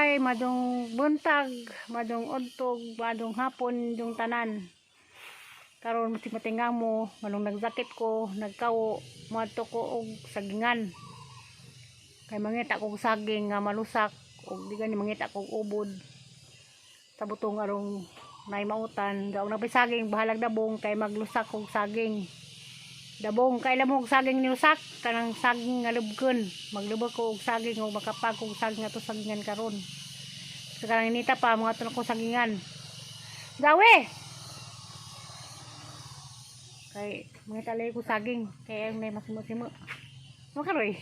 sabay, madong buntag, madong udtog, madong hapon, yung tanan. Karon matinga mo, manong nagzakit ko, nagkawo, madto ko og sagingan. Kay mangita kog saging nga malusak, og di gani mangita kog ubod. Sa butong arong nay mautan, daog na saging bahalag dabong kay maglusak kog saging. Dabong kay lamog saging nilusak, kanang saging nga lubgon. Maglubog ko og saging og makapag kog saging ato sagingan karon. Sa kanang inita pa mga tunog ko sagingan. Gawe. Kay mga talay ko saging kay may masimo-simo. Makaroy.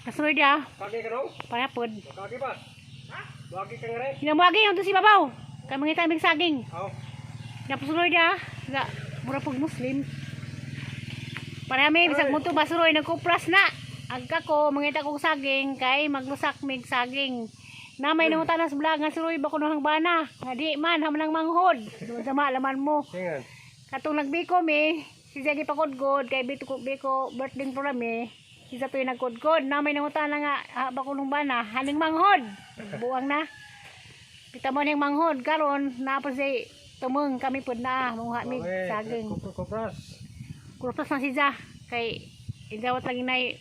Kasuloy dia. Kagi ka raw? Panapod. Kagi ba? Ha? Wagi ka nga rin? Hinamwagi yung to si babaw. Kay mga tamig saging. Oo. Napasuloy dia. Nga mura pag Muslim. Parami bisag mo to basuroy nagkupras na. Agka ko mangita kong saging kay maglusak mig saging. Na may nangutanas vlog nga suroy ba kuno hang bana. Nga di man hamnang manghod. Sama laman mo. Singan. Katong nagbiko mi, si Jagi pakudgod kay biko birthday program mi. Si sa tuy nagkudgod na may nangutan nga ba kunong bana haning manghod. Buang na. Kita mo ning manghod karon na pa si tumeng kami pud na mungha mi saging. Kupras. Kurtas na si Ja kay idawat lagi nay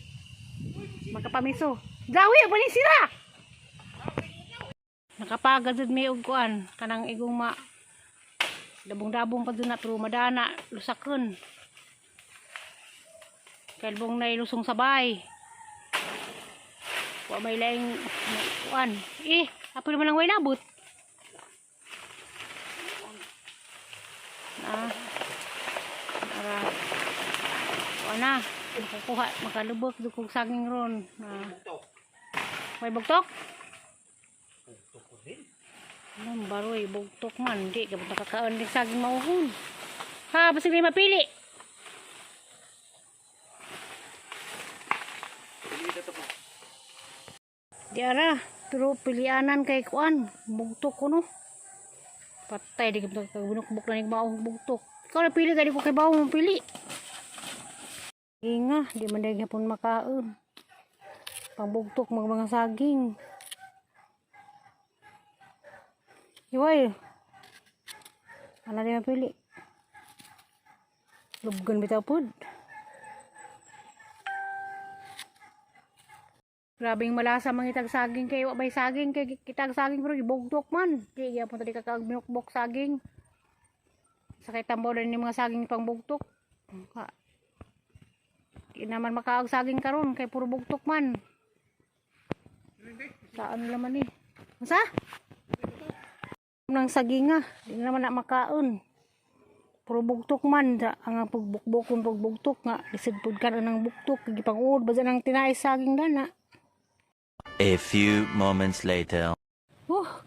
makapamiso. Gawi pa ni sira. Nakapagad mi og kuan kanang igong ma dabong-dabong pa doon na pero madana lusakon kalbong na ilusong sabay wa may laing kuan apo naman ang way nabot na makakuha makalubok dukog saging ron may bugtok ang baroy, bugtok man. Di, kapag nakakaon din saging mauhon. Ha, basta may mapili. Di ara, pero pilianan kay kuan. Bugtok ko no. Patay, di kapag binukbuk na ning mauhong bugtok. Ikaw na pili, kaya di ko kay bawang mapili. Inga, di man dahil hapon makaon. Pangbugtok mga saging. Iway. Ano din mapili? Lubgan bitaw pod. Grabing malasa mangitag saging kay wa bay saging kay kitag saging pero gibugtok man. Di gyapon tadi kakag binukbok saging. Sakay tambaw din ni mga saging pangbugtok. Di naman makaag saging karon kay puro bugtok man. Saan naman ni? Masa? Nang saginga, di naman na makaon. Puro bugtok man, ang pagbukbukon pagbugtok nga, lisidpod ka ng bugtok, gipanguod, basta nang tinay saging dana. A few moments later.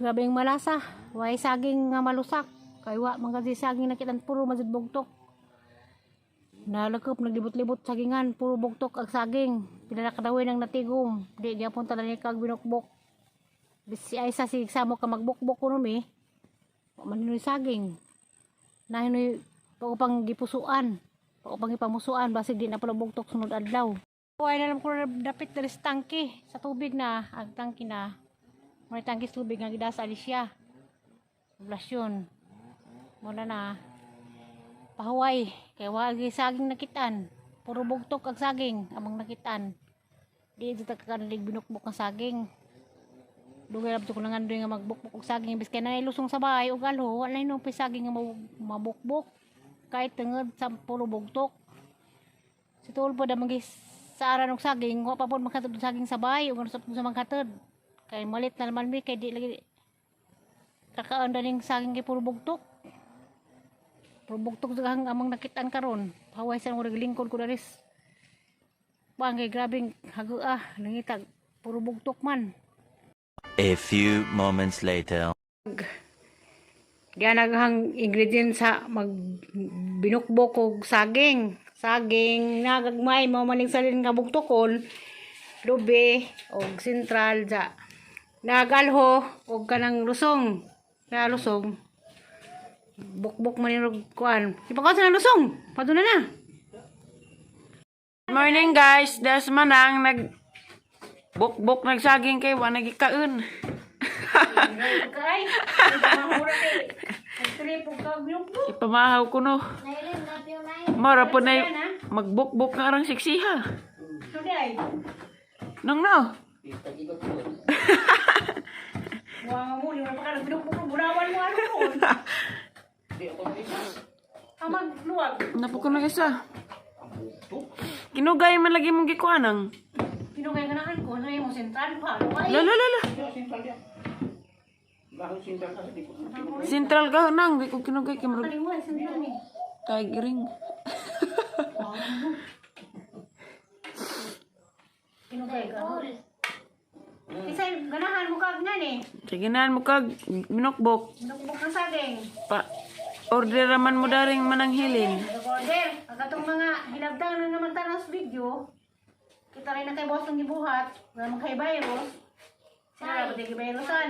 Grabe yung malasa. Way saging nga malusak. Kaywa, mga kasi saging nakitan puro mazid bugtok. Nalakop, naglibot-libot sagingan, puro bugtok ang saging. Pinalakadawin ng natigom. Di, gyapon tala ni kag binukbok. Bisi ay sa sigsamo ka magbukbok ko numi. Maninoy saging na hinoy pang gipusuan pang ipamusuan basig di na pala bugtok sunod adlaw. Ay na lang ko dapit dali sa tangke sa tubig na ang tangke na may tangke sa tubig nga gidas ali siya poblasyon muna na pahuway kay wagi saging nakitaan puro bugtok ang saging amang nakitaan di ito kakanalig binukbok ang saging. Dugay labto ko nangandoy nga magbukbok og saging bis kay nanay lusong sabay og alho wala nang pisaging nga mabukbok kahit tengod sa puro bugtok. Si tol po da magis sa aran og saging wa pa pod makatod saging sabay ug usap sa magkatod kay malit na naman mi kay di lagi kakaon daning saging kay puro bugtok. Puro bugtok ang amang nakitaan karon. Haway sa mo lingkod ko daris. Bangay grabing hagua nangitag puro bugtok man. A few moments later. Diyan naghang ingredients sa magbinukbok og saging. Saging nagagmay mo maning salin nga bugtokon, lubi og sentral sa nagalho og kanang lusong. Na lusong. Bukbok man yung kuan. Ipakaw sa lusong. Paduna na. Morning guys, das manang Bok-bok nagsaging kay wa nagikaon. Kay, mahura kay. Actually, pagka binukbok. Ipamahaw ko no. Nailin, love you, Nailin. Mara po na magbok-bok nga arang siksiha. Today, Nang no. buwang mo, yung napaka binukbok mo, bunawan mo ano mo. Magluwag. Napo ko na isa. Kinugay man lagi mong gikuanang. Pinugay ganahan ko, ano yung sentral pa? Ano Lala. Bahang sindang kasi di ko. Sentral ka nang di ko kinugay kay marag mo, sentral ni. tigering. Pinugay ka. Isa, ganahan mo kag nga ni. Sige na mo kag minokbok. Binukbok ng saging. Pa order raman mo daring mananghilin. Order, agatong mga hilabdang na naman tanong sa video, kita rin na kay boss ng gibuhat, na magkay virus, sila ba di virusan?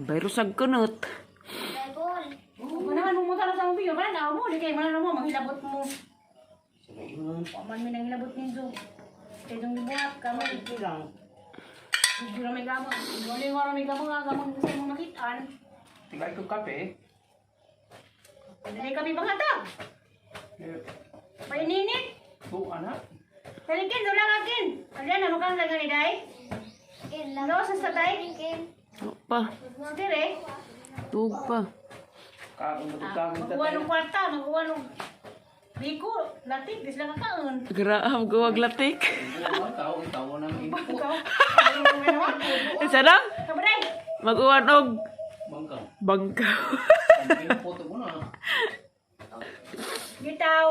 Bayrusag kunot. Bebol. Manahan mo mo tanong sa video, kaya na mo, di kayo manahan mo, manghilabot mo. Paman mi nang hilabot ninyo. Kaya itong gibuhat, kamay. Hindi na may gamon. Hindi nga may gamon nga, gamon gusto mong makitaan. Tingay ko kape. Hindi kami bangatag. Maininit. Bu anak. Talikin, dulagakin. Alian na makang lagay day. Kin, Ano, sa satay? Kin. Pa, Dire. tug pa. Kaon mo tagin Magkuha ng kwarta, magkuha ng biko, latik, di sila kakaon. Graam gawag latik. Tawo nang Ikaw, Isa na? kabaday. Mag-uwan og bangkang. bangkaw. Ang photo mo na. Gitaw.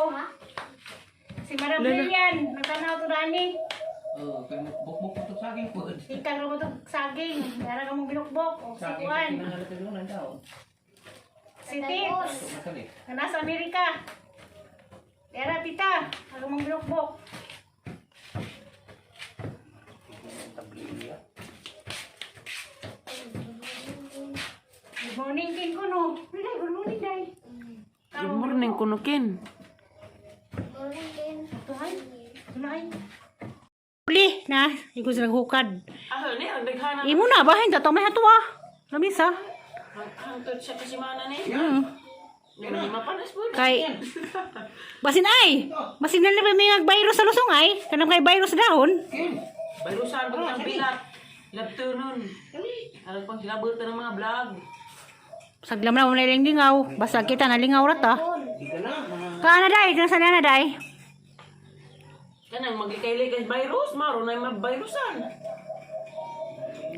Si Marabel yan, nagtanaw to Dani. Kaya bukbuk mo to saging po. Ikang mo to saging, dara ka mong binukbok, o Saging sikuan. pinangalat ko na daw. Si Tips, Masali. na nasa Amerika. Dara tita, ako mong binukbok. Tabliya. Good morning, King Kuno. Day, good morning, Day. Good morning kunukin. Morning, Kin. Tuhay, tuhay. Uli na, ikaw sa naghukad. Ah, ni ang daghana. Imo na, bahin ta, may hatuwa. Lamisa. Hangtod siya kasi mana ni. Hmm. Ni mapanas po. Kay, basin ay, basin na naman may virus sa lusong ay, kanang kay virus dahon. Bayrusan ba ang bilat? Labto nun. Alam pang hilabot ng mga vlog. Saglam na mo na ilang lingaw, basta kita na lingaw rata. Di ka na. Kaana day, tinasa na day. Kanang magikaili kay virus, maro na yung virusan.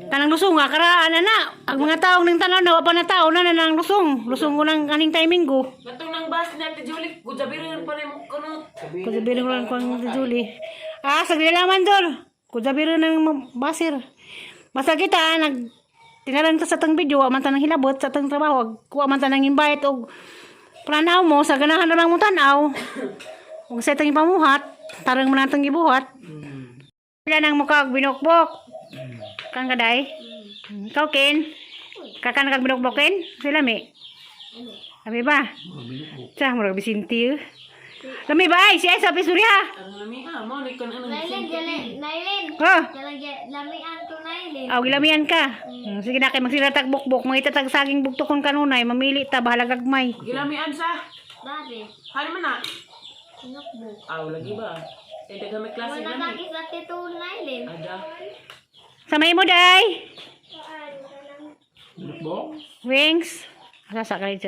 Kanang lusong nga, karaan na. Ang mga taong ng tanaw na, wapa na tao na nang lusong. Lusong ko ng kaning timing ko. Natong nang bas na ti Julie, gujabirin pa rin mo kunot. Kuzabirin ko lang kung Julie. Sagli laman dol. Kuzabirin ng basir. Basta kita, tinaran ka sa tang video, wa man tanang hilabot sa tang trabaho, wa man tanang invite og planaw mo sa ganahan na lang mo tanaw. Ug sa tang ipamuhat, tarang man natang gibuhat. Sila nang mukha og binukbok. Kang gaday. Ikaw Ken. Kakan kag binukbokin? Sila mi. Abi ba? Sa mo bisinti. Lami ba ay si sa pisuriha. Ang lami mo ni kun ano. Nailin, Nailin. Oh. Lamian to Nailin. Aw gilamian ka. Sige na kay magsiratag bukbok, mangitatag saging bugtokon kanunay, mamili ta bahala gagmay. Gilamian sa. Dati. Hali man na. Notebook. Aw lagi ba? Ente kami klase Wala na. lagi sa tito Nailin. Ada. Samay mo day. Buk. Wings. Asa sa kalit.